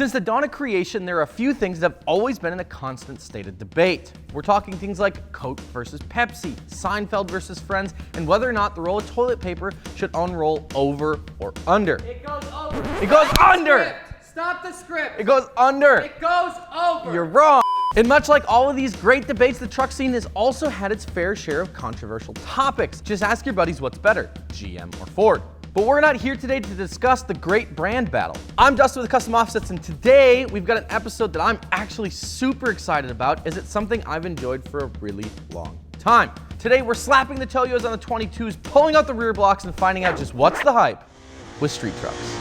Since the dawn of creation, there are a few things that have always been in a constant state of debate. We're talking things like Coke versus Pepsi, Seinfeld versus Friends, and whether or not the roll of toilet paper should unroll over or under. It goes over. It goes under! Stop the script. It goes under! It goes over. You're wrong! And much like all of these great debates, the truck scene has also had its fair share of controversial topics. Just ask your buddies what's better, GM or Ford. But we're not here today to discuss the great brand battle. I'm Dustin with Custom Offsets, and today we've got an episode that I'm actually super excited about, as it's something I've enjoyed for a really long time. Today we're slapping the Toyos on the 22s, pulling out the rear blocks, and finding out just what's the hype with street trucks.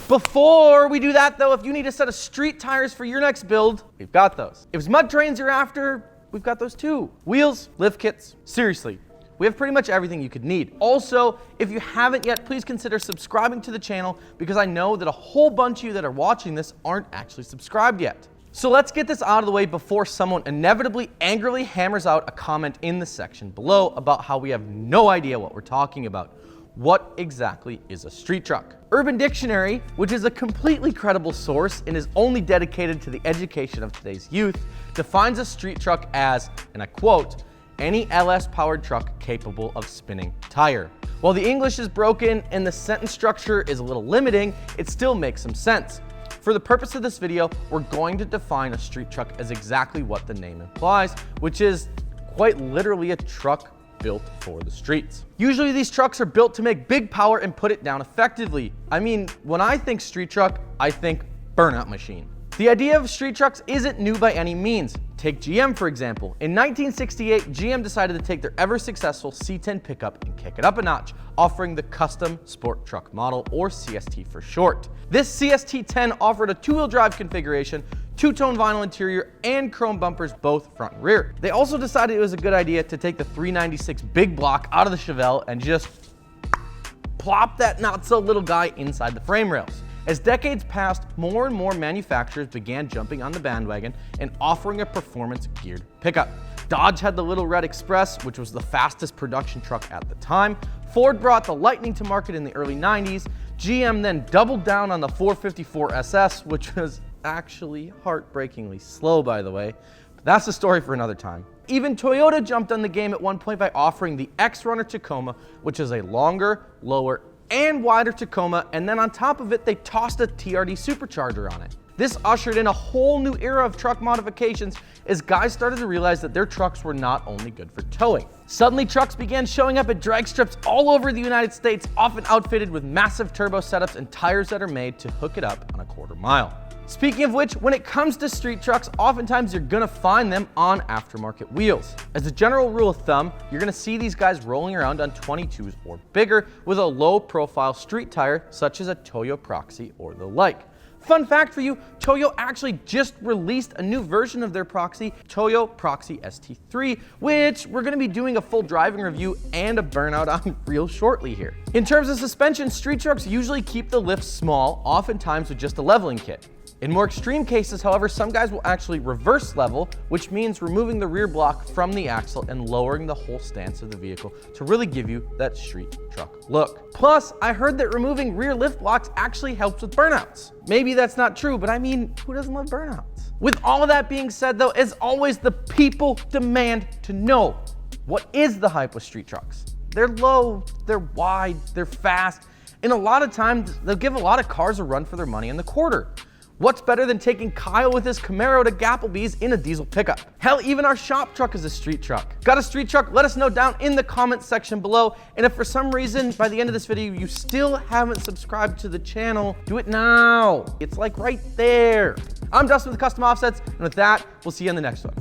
Before we do that though, if you need a set of street tires for your next build, we've got those. If it's mud trains you're after, we've got those too. Wheels, lift kits, seriously, we have pretty much everything you could need. Also, if you haven't yet, please consider subscribing to the channel, because I know that a whole bunch of you that are watching this aren't actually subscribed yet. So let's get this out of the way before someone inevitably angrily hammers out a comment in the section below about how we have no idea what we're talking about. What exactly is a street truck? Urban Dictionary, which is a completely credible source and is only dedicated to the education of today's youth, defines a street truck as, and I quote, any LS-powered truck capable of spinning tire. While the English is broken and the sentence structure is a little limiting, it still makes some sense. For the purpose of this video, we're going to define a street truck as exactly what the name implies, which is quite literally a truck built for the streets. Usually these trucks are built to make big power and put it down effectively. I mean, when I think street truck, I think burnout machine. The idea of street trucks isn't new by any means. Take GM for example. In 1968, GM decided to take their ever successful C10 pickup and kick it up a notch, offering the Custom Sport Truck model, or CST for short. This CST-10 offered a two-wheel drive configuration, two-tone vinyl interior, and chrome bumpers both front and rear. They also decided it was a good idea to take the 396 big block out of the Chevelle and just plop that not-so-little guy inside the frame rails. As decades passed, more and more manufacturers began jumping on the bandwagon and offering a performance-geared pickup. Dodge had the Little Red Express, which was the fastest production truck at the time. Ford brought the Lightning to market in the early 90s. GM then doubled down on the 454 SS, which was actually heartbreakingly slow, by the way. But that's a story for another time. Even Toyota jumped on the game at one point by offering the X-Runner Tacoma, which is a longer, lower, and wider Tacoma, and then on top of it, they tossed a TRD supercharger on it. This ushered in a whole new era of truck modifications as guys started to realize that their trucks were not only good for towing. Suddenly, trucks began showing up at drag strips all over the United States, often outfitted with massive turbo setups and tires that are made to hook it up on a quarter mile. Speaking of which, when it comes to street trucks, oftentimes you're gonna find them on aftermarket wheels. As a general rule of thumb, you're gonna see these guys rolling around on 22s or bigger with a low profile street tire such as a Toyo Proxy or the like. Fun fact for you, Toyo actually just released a new version of their Proxy, Toyo Proxy ST3, which we're gonna be doing a full driving review and a burnout on real shortly here. In terms of suspension, street trucks usually keep the lift small, oftentimes with just a leveling kit. In more extreme cases, however, some guys will actually reverse level, which means removing the rear block from the axle and lowering the whole stance of the vehicle to really give you that street truck look. Plus, I heard that removing rear lift blocks actually helps with burnouts. Maybe that's not true, but I mean, who doesn't love burnouts? With all of that being said though, as always, the people demand to know, what is the hype with street trucks? They're low, they're wide, they're fast, and a lot of times they'll give a lot of cars a run for their money in the quarter. What's better than taking Kyle with his Camaro to Gapplebee's in a diesel pickup? Hell, even our shop truck is a street truck. Got a street truck? Let us know down in the comments section below. And if for some reason by the end of this video you still haven't subscribed to the channel, do it now. It's like right there. I'm Dustin with Custom Offsets, and with that, we'll see you in the next one.